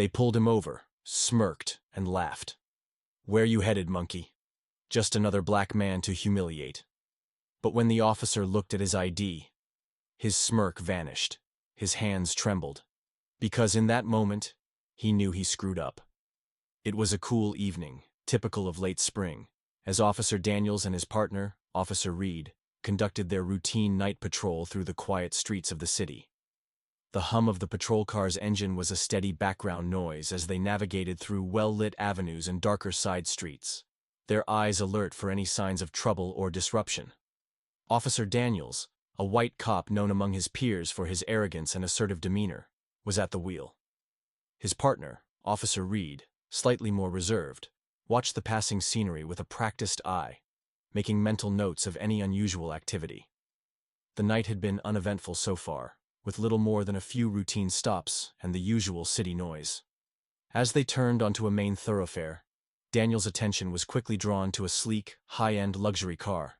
They pulled him over, smirked, and laughed. "Where you headed, monkey? Just another black man to humiliate." But when the officer looked at his ID, his smirk vanished, his hands trembled, because in that moment, he knew he screwed up. It was a cool evening, typical of late spring, as Officer Daniels and his partner, Officer Reed, conducted their routine night patrol through the quiet streets of the city. The hum of the patrol car's engine was a steady background noise as they navigated through well-lit avenues and darker side streets, their eyes alert for any signs of trouble or disruption. Officer Daniels, a white cop known among his peers for his arrogance and assertive demeanor, was at the wheel. His partner, Officer Reed, slightly more reserved, watched the passing scenery with a practiced eye, making mental notes of any unusual activity. The night had been uneventful so far, with little more than a few routine stops and the usual city noise. As they turned onto a main thoroughfare, Daniel's attention was quickly drawn to a sleek, high-end luxury car,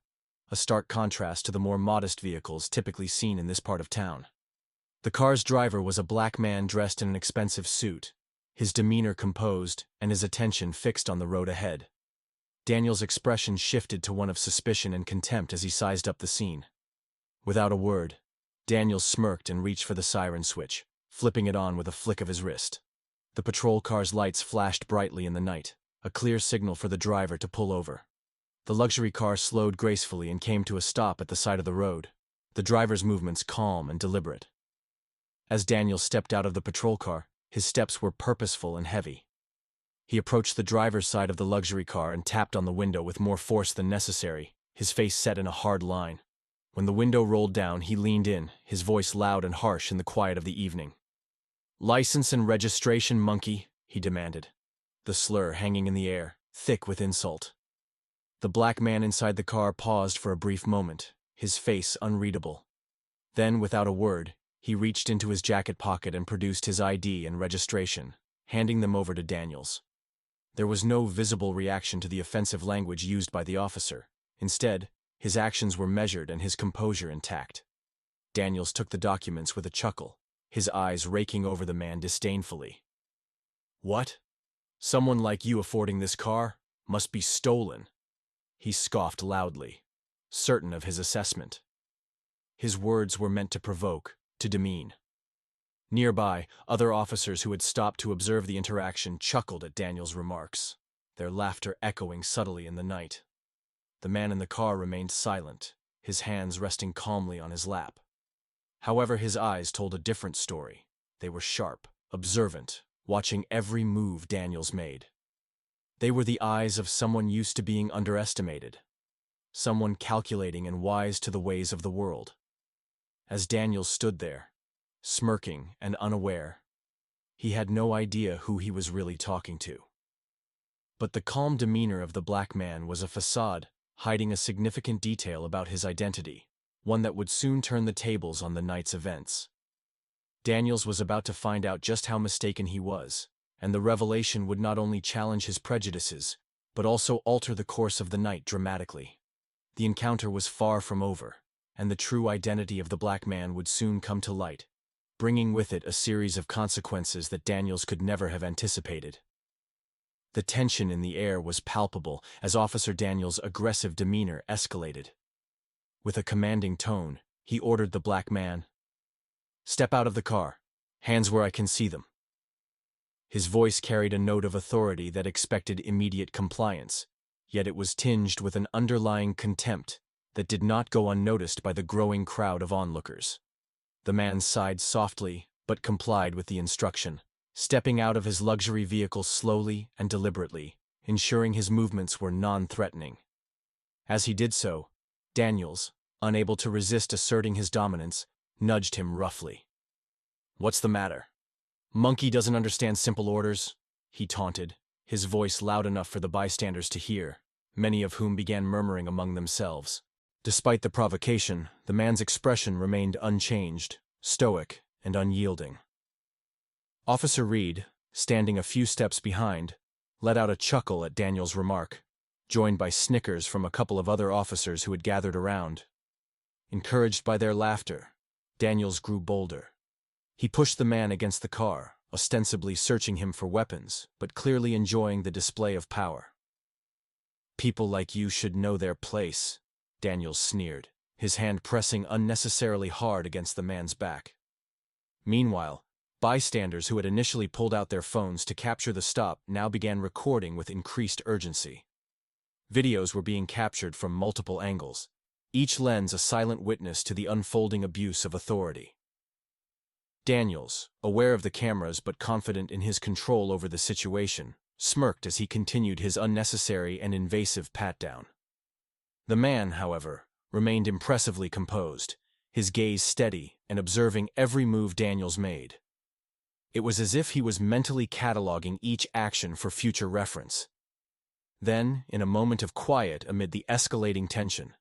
a stark contrast to the more modest vehicles typically seen in this part of town. The car's driver was a black man dressed in an expensive suit, his demeanor composed and his attention fixed on the road ahead. Daniel's expression shifted to one of suspicion and contempt as he sized up the scene. Without a word, Daniel smirked and reached for the siren switch, flipping it on with a flick of his wrist. The patrol car's lights flashed brightly in the night, a clear signal for the driver to pull over. The luxury car slowed gracefully and came to a stop at the side of the road, the driver's movements calm and deliberate. As Daniel stepped out of the patrol car, his steps were purposeful and heavy. He approached the driver's side of the luxury car and tapped on the window with more force than necessary, his face set in a hard line. When the window rolled down, he leaned in, his voice loud and harsh in the quiet of the evening. "License and registration, monkey," he demanded, the slur hanging in the air, thick with insult. The black man inside the car paused for a brief moment, his face unreadable. Then, without a word, he reached into his jacket pocket and produced his ID and registration, handing them over to Daniels. There was no visible reaction to the offensive language used by the officer. Instead, his actions were measured and his composure intact. Daniels took the documents with a chuckle, his eyes raking over the man disdainfully. "What? Someone like you affording this car? Must be stolen." He scoffed loudly, certain of his assessment. His words were meant to provoke, to demean. Nearby, other officers who had stopped to observe the interaction chuckled at Daniel's remarks, their laughter echoing subtly in the night. The man in the car remained silent, his hands resting calmly on his lap. However, his eyes told a different story. They were sharp, observant, watching every move Daniels made. They were the eyes of someone used to being underestimated, someone calculating and wise to the ways of the world. As Daniels stood there, smirking and unaware, he had no idea who he was really talking to. But the calm demeanor of the black man was a facade, hiding a significant detail about his identity, one that would soon turn the tables on the night's events. Daniels was about to find out just how mistaken he was, and the revelation would not only challenge his prejudices, but also alter the course of the night dramatically. The encounter was far from over, and the true identity of the black man would soon come to light, bringing with it a series of consequences that Daniels could never have anticipated. The tension in the air was palpable as Officer Daniels' aggressive demeanor escalated. With a commanding tone, he ordered the black man, "Step out of the car. Hands where I can see them." His voice carried a note of authority that expected immediate compliance, yet it was tinged with an underlying contempt that did not go unnoticed by the growing crowd of onlookers. The man sighed softly, but complied with the instruction, stepping out of his luxury vehicle slowly and deliberately, ensuring his movements were non-threatening. As he did so, Daniels, unable to resist asserting his dominance, nudged him roughly. "What's the matter? Monkey doesn't understand simple orders," he taunted, his voice loud enough for the bystanders to hear, many of whom began murmuring among themselves. Despite the provocation, the man's expression remained unchanged, stoic, and unyielding. Officer Reed, standing a few steps behind, let out a chuckle at Daniel's remark, joined by snickers from a couple of other officers who had gathered around. Encouraged by their laughter, Daniels grew bolder. He pushed the man against the car, ostensibly searching him for weapons, but clearly enjoying the display of power. "People like you should know their place," Daniels sneered, his hand pressing unnecessarily hard against the man's back. Meanwhile, bystanders who had initially pulled out their phones to capture the stop now began recording with increased urgency. Videos were being captured from multiple angles, each lens a silent witness to the unfolding abuse of authority. Daniels, aware of the cameras but confident in his control over the situation, smirked as he continued his unnecessary and invasive pat-down. The man, however, remained impressively composed, his gaze steady and observing every move Daniels made. It was as if he was mentally cataloging each action for future reference. Then, in a moment of quiet amid the escalating tension,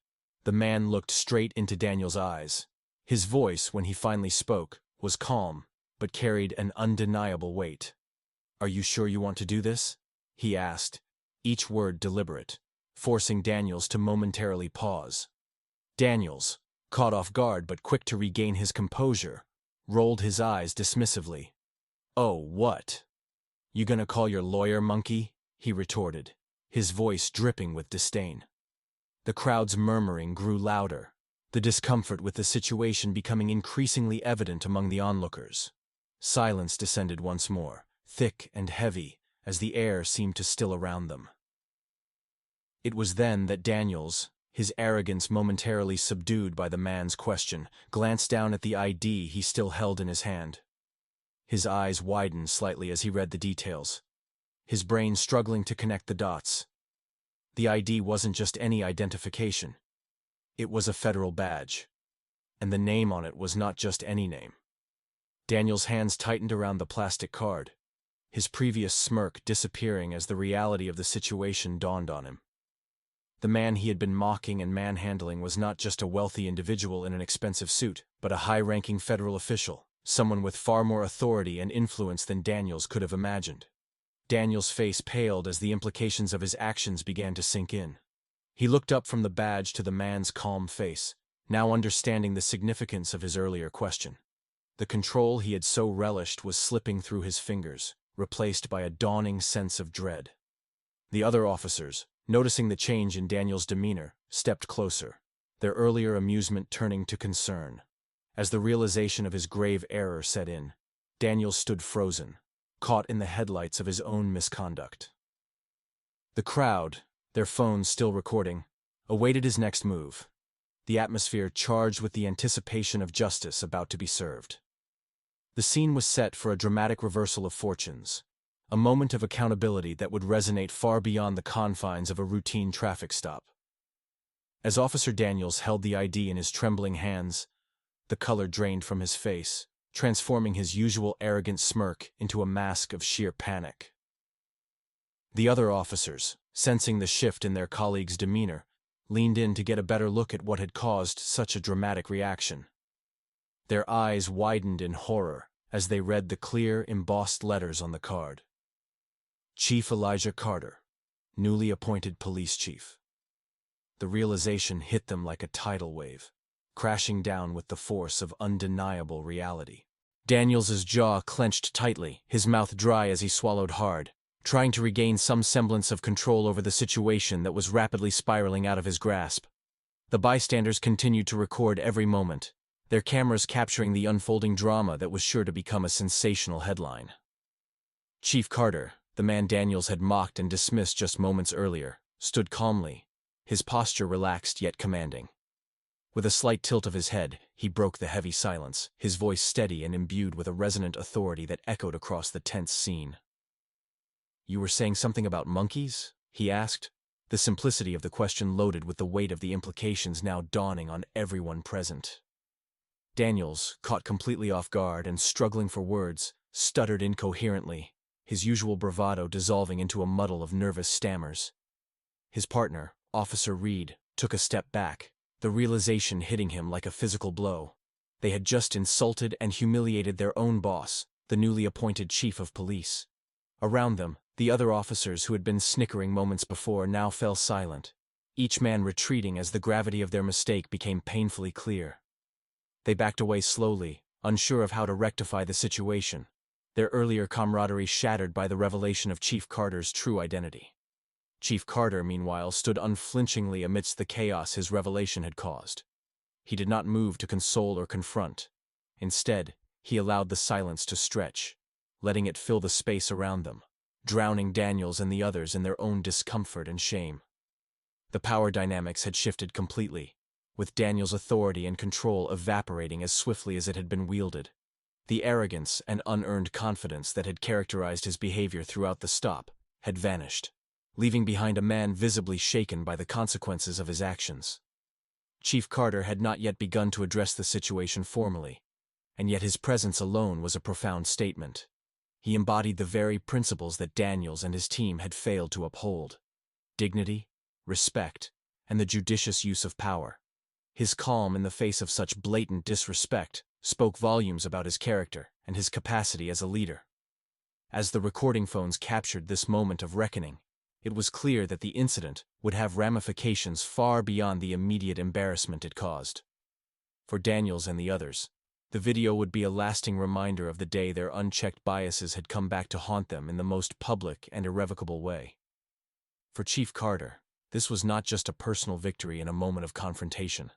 the man looked straight into Daniels' eyes. His voice, when he finally spoke, was calm, but carried an undeniable weight. "Are you sure you want to do this?" he asked, each word deliberate, forcing Daniels to momentarily pause. Daniels, caught off guard but quick to regain his composure, rolled his eyes dismissively. "Oh, what? You gonna call your lawyer, monkey?" he retorted, his voice dripping with disdain. The crowd's murmuring grew louder, the discomfort with the situation becoming increasingly evident among the onlookers. Silence descended once more, thick and heavy, as the air seemed to still around them. It was then that Daniels, his arrogance momentarily subdued by the man's question, glanced down at the ID he still held in his hand. His eyes widened slightly as he read the details, his brain struggling to connect the dots. The ID wasn't just any identification. It was a federal badge, and the name on it was not just any name. Daniel's hands tightened around the plastic card, his previous smirk disappearing as the reality of the situation dawned on him. The man he had been mocking and manhandling was not just a wealthy individual in an expensive suit, but a high-ranking federal official, someone with far more authority and influence than Daniels could have imagined. Daniels' face paled as the implications of his actions began to sink in. He looked up from the badge to the man's calm face, now understanding the significance of his earlier question. The control he had so relished was slipping through his fingers, replaced by a dawning sense of dread. The other officers, noticing the change in Daniel's demeanor, stepped closer, their earlier amusement turning to concern. As the realization of his grave error set in, Daniel stood frozen, caught in the headlights of his own misconduct. The crowd, their phones still recording, awaited his next move, the atmosphere charged with the anticipation of justice about to be served. The scene was set for a dramatic reversal of fortunes, a moment of accountability that would resonate far beyond the confines of a routine traffic stop. As Officer Daniels held the ID in his trembling hands, the color drained from his face, transforming his usual arrogant smirk into a mask of sheer panic. The other officers, sensing the shift in their colleague's demeanor, leaned in to get a better look at what had caused such a dramatic reaction. Their eyes widened in horror as they read the clear, embossed letters on the card. Chief Elijah Carter, newly appointed police chief. The realization hit them like a tidal wave, crashing down with the force of undeniable reality. Daniels's jaw clenched tightly, his mouth dry as he swallowed hard, trying to regain some semblance of control over the situation that was rapidly spiraling out of his grasp. The bystanders continued to record every moment, their cameras capturing the unfolding drama that was sure to become a sensational headline. Chief Carter, the man Daniels had mocked and dismissed just moments earlier, stood calmly, his posture relaxed yet commanding. With a slight tilt of his head, he broke the heavy silence, his voice steady and imbued with a resonant authority that echoed across the tense scene. "You were saying something about monkeys?" he asked, the simplicity of the question loaded with the weight of the implications now dawning on everyone present. Daniels, caught completely off guard and struggling for words, stuttered incoherently, his usual bravado dissolving into a muddle of nervous stammers. His partner, Officer Reed, took a step back, the realization hitting him like a physical blow. They had just insulted and humiliated their own boss, the newly appointed chief of police. Around them, the other officers who had been snickering moments before now fell silent, each man retreating as the gravity of their mistake became painfully clear. They backed away slowly, unsure of how to rectify the situation, their earlier camaraderie shattered by the revelation of Chief Carter's true identity. Chief Carter, meanwhile, stood unflinchingly amidst the chaos his revelation had caused. He did not move to console or confront. Instead, he allowed the silence to stretch, letting it fill the space around them, drowning Daniels and the others in their own discomfort and shame. The power dynamics had shifted completely, with Daniels' authority and control evaporating as swiftly as it had been wielded. The arrogance and unearned confidence that had characterized his behavior throughout the stop had vanished, leaving behind a man visibly shaken by the consequences of his actions. Chief Carter had not yet begun to address the situation formally, and yet his presence alone was a profound statement. He embodied the very principles that Daniels and his team had failed to uphold: dignity, respect, and the judicious use of power. His calm in the face of such blatant disrespect spoke volumes about his character and his capacity as a leader. As the recording phones captured this moment of reckoning, it was clear that the incident would have ramifications far beyond the immediate embarrassment it caused. For Daniels and the others, the video would be a lasting reminder of the day their unchecked biases had come back to haunt them in the most public and irrevocable way. For Chief Carter, this was not just a personal victory in a moment of confrontation.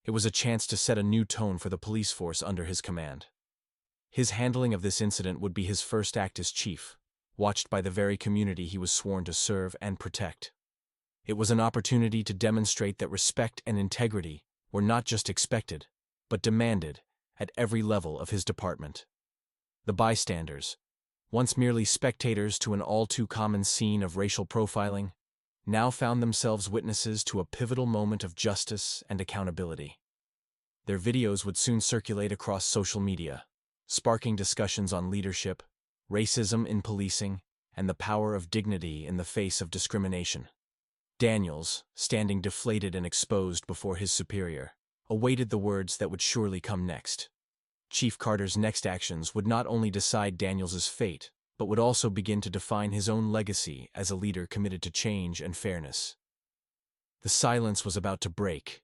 It was a chance to set a new tone for the police force under his command. His handling of this incident would be his first act as chief, watched by the very community he was sworn to serve and protect. It was an opportunity to demonstrate that respect and integrity were not just expected, but demanded at every level of his department. The bystanders, once merely spectators to an all-too-common scene of racial profiling, now found themselves witnesses to a pivotal moment of justice and accountability. Their videos would soon circulate across social media, sparking discussions on leadership, racism in policing, and the power of dignity in the face of discrimination. Daniels, standing deflated and exposed before his superior, awaited the words that would surely come next. Chief Carter's next actions would not only decide Daniels' fate, but would also begin to define his own legacy as a leader committed to change and fairness. The silence was about to break,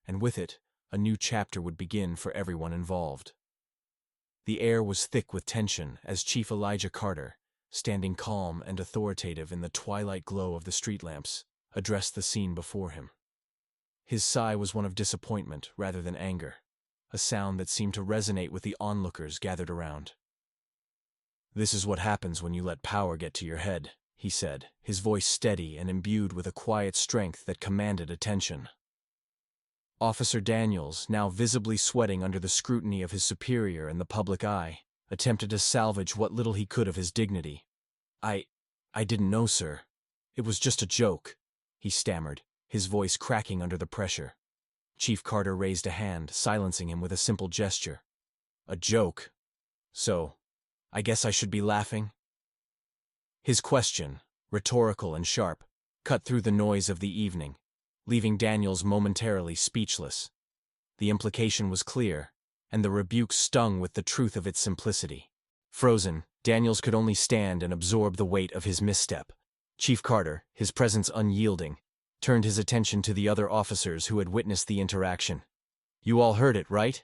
and with it, a new chapter would begin for everyone involved. The air was thick with tension as Chief Elijah Carter, standing calm and authoritative in the twilight glow of the street lamps, addressed the scene before him. His sigh was one of disappointment rather than anger, a sound that seemed to resonate with the onlookers gathered around. "This is what happens when you let power get to your head," he said, his voice steady and imbued with a quiet strength that commanded attention. Officer Daniels, now visibly sweating under the scrutiny of his superior and the public eye, attempted to salvage what little he could of his dignity. I didn't know, sir. It was just a joke," he stammered, his voice cracking under the pressure. Chief Carter raised a hand, silencing him with a simple gesture. "A joke? So, I guess I should be laughing?" His question, rhetorical and sharp, cut through the noise of the evening, leaving Daniels momentarily speechless. The implication was clear, and the rebuke stung with the truth of its simplicity. Frozen, Daniels could only stand and absorb the weight of his misstep. Chief Carter, his presence unyielding, turned his attention to the other officers who had witnessed the interaction. "You all heard it, right?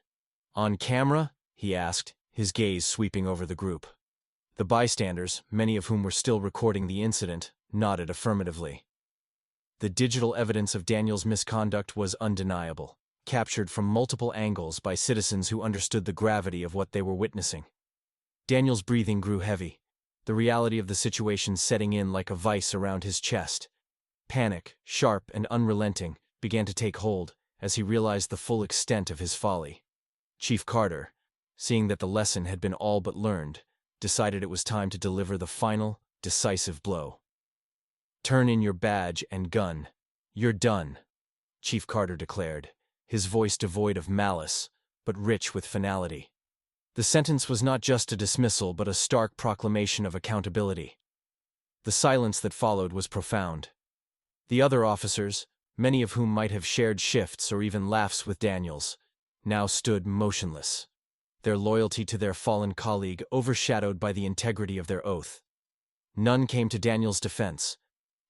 On camera?" he asked, his gaze sweeping over the group. The bystanders, many of whom were still recording the incident, nodded affirmatively. The digital evidence of Daniels' misconduct was undeniable, captured from multiple angles by citizens who understood the gravity of what they were witnessing. Daniels' breathing grew heavy, the reality of the situation setting in like a vice around his chest. Panic, sharp and unrelenting, began to take hold as he realized the full extent of his folly. Chief Carter, seeing that the lesson had been all but learned, decided it was time to deliver the final, decisive blow. "Turn in your badge and gun. You're done," Chief Carter declared, his voice devoid of malice, but rich with finality. The sentence was not just a dismissal but a stark proclamation of accountability. The silence that followed was profound. The other officers, many of whom might have shared shifts or even laughs with Daniels, now stood motionless, their loyalty to their fallen colleague overshadowed by the integrity of their oath. None came to Daniels' defense.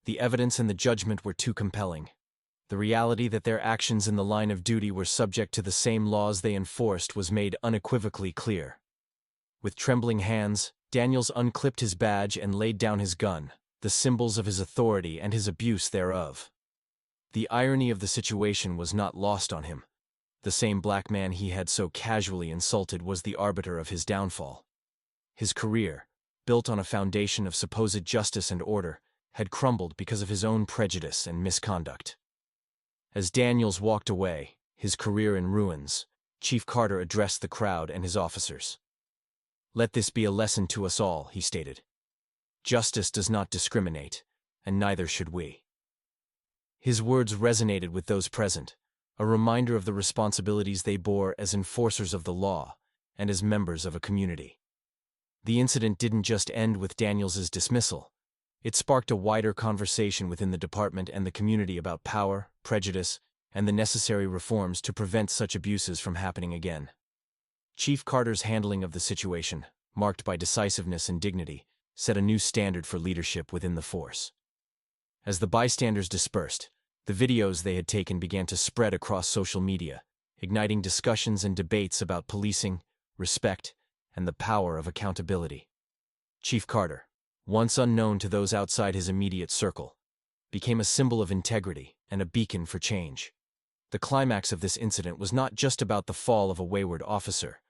The evidence and the judgment were too compelling. The reality that their actions in the line of duty were subject to the same laws they enforced was made unequivocally clear. With trembling hands, Daniels unclipped his badge and laid down his gun, the symbols of his authority and his abuse thereof. The irony of the situation was not lost on him. The same black man he had so casually insulted was the arbiter of his downfall. His career, built on a foundation of supposed justice and order, had crumbled because of his own prejudice and misconduct. As Daniels walked away, his career in ruins, Chief Carter addressed the crowd and his officers. "Let this be a lesson to us all," he stated. "Justice does not discriminate, and neither should we." His words resonated with those present, a reminder of the responsibilities they bore as enforcers of the law and as members of a community. The incident didn't just end with Daniels's dismissal. It sparked a wider conversation within the department and the community about power, prejudice, and the necessary reforms to prevent such abuses from happening again. Chief Carter's handling of the situation, marked by decisiveness and dignity, set a new standard for leadership within the force. As the bystanders dispersed, the videos they had taken began to spread across social media, igniting discussions and debates about policing, respect, and the power of accountability. Chief Carter, once unknown to those outside his immediate circle, became a symbol of integrity and a beacon for change. The climax of this incident was not just about the fall of a wayward officer,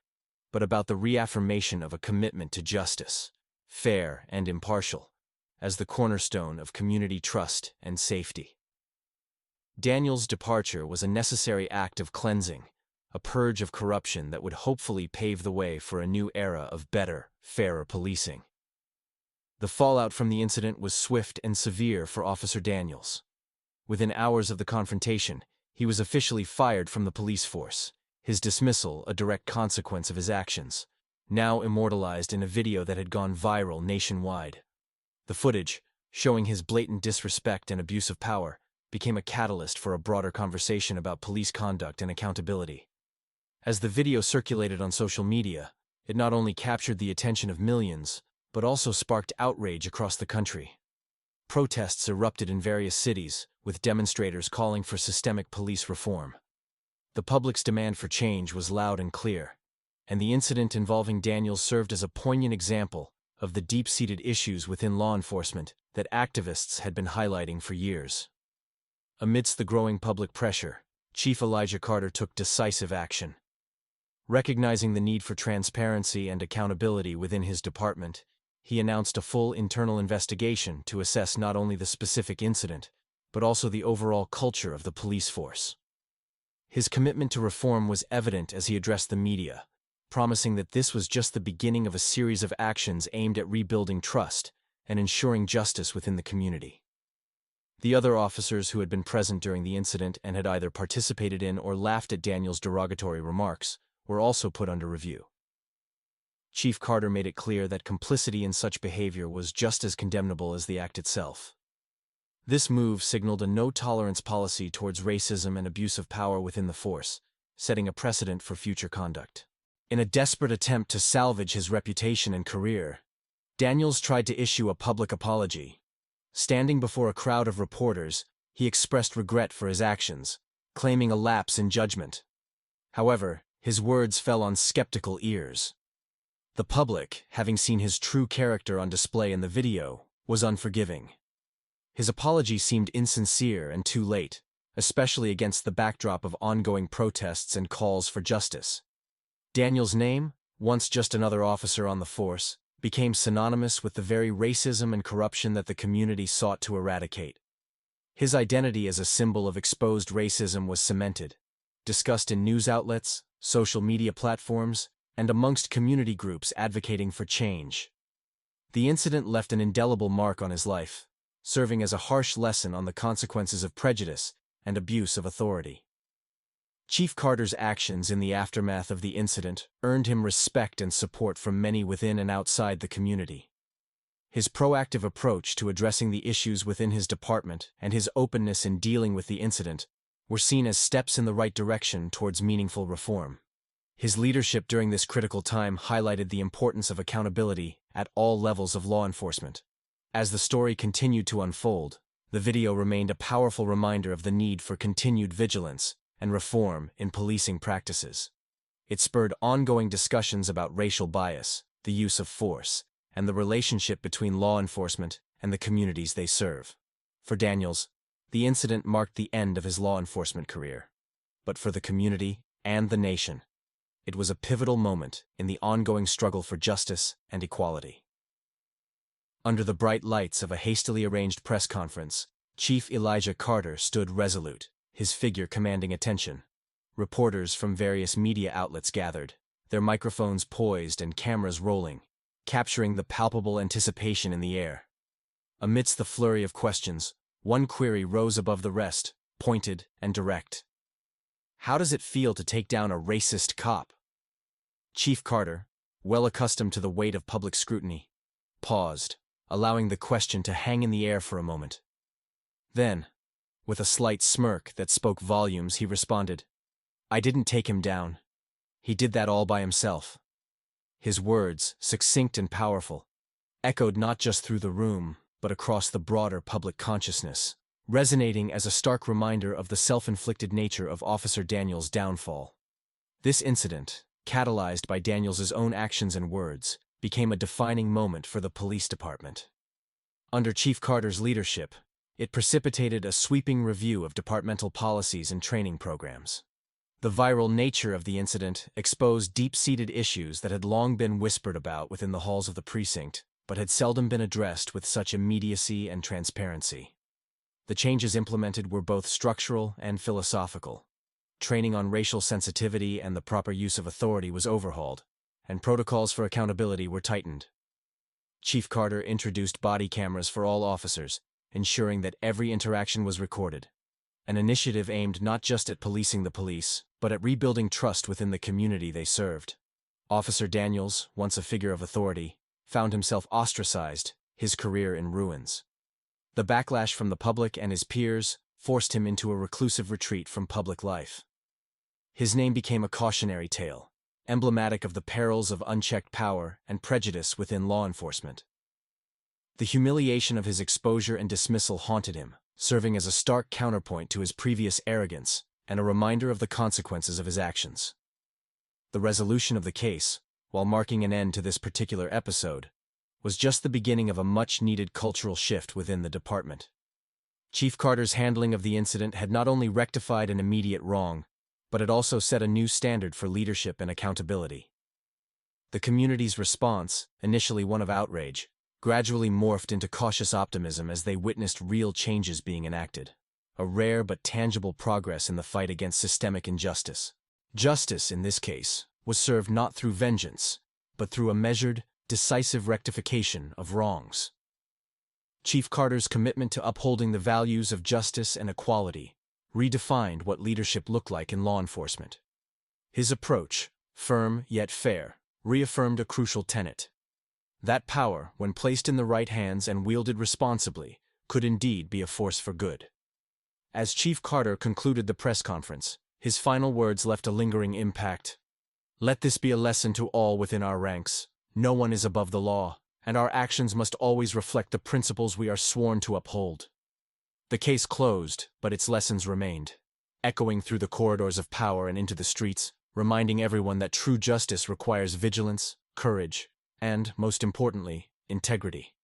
but about the reaffirmation of a commitment to justice, fair and impartial, as the cornerstone of community trust and safety. Daniels' departure was a necessary act of cleansing, a purge of corruption that would hopefully pave the way for a new era of better, fairer policing. The fallout from the incident was swift and severe for Officer Daniels. Within hours of the confrontation, he was officially fired from the police force, his dismissal a direct consequence of his actions, now immortalized in a video that had gone viral nationwide. The footage, showing his blatant disrespect and abuse of power, became a catalyst for a broader conversation about police conduct and accountability. As the video circulated on social media, it not only captured the attention of millions, but also sparked outrage across the country. Protests erupted in various cities, with demonstrators calling for systemic police reform. The public's demand for change was loud and clear, and the incident involving Daniels served as a poignant example of the deep-seated issues within law enforcement that activists had been highlighting for years. Amidst the growing public pressure, Chief Elijah Carter took decisive action. Recognizing the need for transparency and accountability within his department, he announced a full internal investigation to assess not only the specific incident, but also the overall culture of the police force. His commitment to reform was evident as he addressed the media, promising that this was just the beginning of a series of actions aimed at rebuilding trust and ensuring justice within the community. The other officers who had been present during the incident and had either participated in or laughed at Daniels' derogatory remarks were also put under review. Chief Carter made it clear that complicity in such behavior was just as condemnable as the act itself. This move signaled a no-tolerance policy towards racism and abuse of power within the force, setting a precedent for future conduct. In a desperate attempt to salvage his reputation and career, Daniels tried to issue a public apology. Standing before a crowd of reporters, he expressed regret for his actions, claiming a lapse in judgment. However, his words fell on skeptical ears. The public, having seen his true character on display in the video, was unforgiving. His apology seemed insincere and too late, especially against the backdrop of ongoing protests and calls for justice. Daniels' name, once just another officer on the force, became synonymous with the very racism and corruption that the community sought to eradicate. His identity as a symbol of exposed racism was cemented, discussed in news outlets, social media platforms, and amongst community groups advocating for change. The incident left an indelible mark on his life, serving as a harsh lesson on the consequences of prejudice and abuse of authority. Chief Carter's actions in the aftermath of the incident earned him respect and support from many within and outside the community. His proactive approach to addressing the issues within his department and his openness in dealing with the incident were seen as steps in the right direction towards meaningful reform. His leadership during this critical time highlighted the importance of accountability at all levels of law enforcement. As the story continued to unfold, the video remained a powerful reminder of the need for continued vigilance and reform in policing practices. It spurred ongoing discussions about racial bias, the use of force, and the relationship between law enforcement and the communities they serve. For Daniels, the incident marked the end of his law enforcement career. But for the community and the nation, it was a pivotal moment in the ongoing struggle for justice and equality. Under the bright lights of a hastily arranged press conference, Chief Elijah Carter stood resolute, his figure commanding attention. Reporters from various media outlets gathered, their microphones poised and cameras rolling, capturing the palpable anticipation in the air. Amidst the flurry of questions, one query rose above the rest, pointed and direct. "How does it feel to take down a racist cop?" Chief Carter, well accustomed to the weight of public scrutiny, paused, allowing the question to hang in the air for a moment. Then, with a slight smirk that spoke volumes, he responded, "I didn't take him down. He did that all by himself." His words, succinct and powerful, echoed not just through the room, but across the broader public consciousness, resonating as a stark reminder of the self-inflicted nature of Officer Daniels' downfall. This incident, catalyzed by Daniels' own actions and words, became a defining moment for the police department. Under Chief Carter's leadership, it precipitated a sweeping review of departmental policies and training programs. The viral nature of the incident exposed deep-seated issues that had long been whispered about within the halls of the precinct, but had seldom been addressed with such immediacy and transparency. The changes implemented were both structural and philosophical. Training on racial sensitivity and the proper use of authority was overhauled, and protocols for accountability were tightened. Chief Carter introduced body cameras for all officers, ensuring that every interaction was recorded. An initiative aimed not just at policing the police, but at rebuilding trust within the community they served. Officer Daniels, once a figure of authority, found himself ostracized, his career in ruins. The backlash from the public and his peers forced him into a reclusive retreat from public life. His name became a cautionary tale, emblematic of the perils of unchecked power and prejudice within law enforcement. The humiliation of his exposure and dismissal haunted him, serving as a stark counterpoint to his previous arrogance and a reminder of the consequences of his actions. The resolution of the case, while marking an end to this particular episode, was just the beginning of a much-needed cultural shift within the department. Chief Carter's handling of the incident had not only rectified an immediate wrong, but it also set a new standard for leadership and accountability. The community's response, initially one of outrage, gradually morphed into cautious optimism as they witnessed real changes being enacted, a rare but tangible progress in the fight against systemic injustice. Justice, in this case, was served not through vengeance, but through a measured, decisive rectification of wrongs. Chief Carter's commitment to upholding the values of justice and equality redefined what leadership looked like in law enforcement. His approach, firm yet fair, reaffirmed a crucial tenet. That power, when placed in the right hands and wielded responsibly, could indeed be a force for good. As Chief Carter concluded the press conference, his final words left a lingering impact. "Let this be a lesson to all within our ranks. No one is above the law, and our actions must always reflect the principles we are sworn to uphold." The case closed, but its lessons remained, echoing through the corridors of power and into the streets, reminding everyone that true justice requires vigilance, courage, and, most importantly, integrity.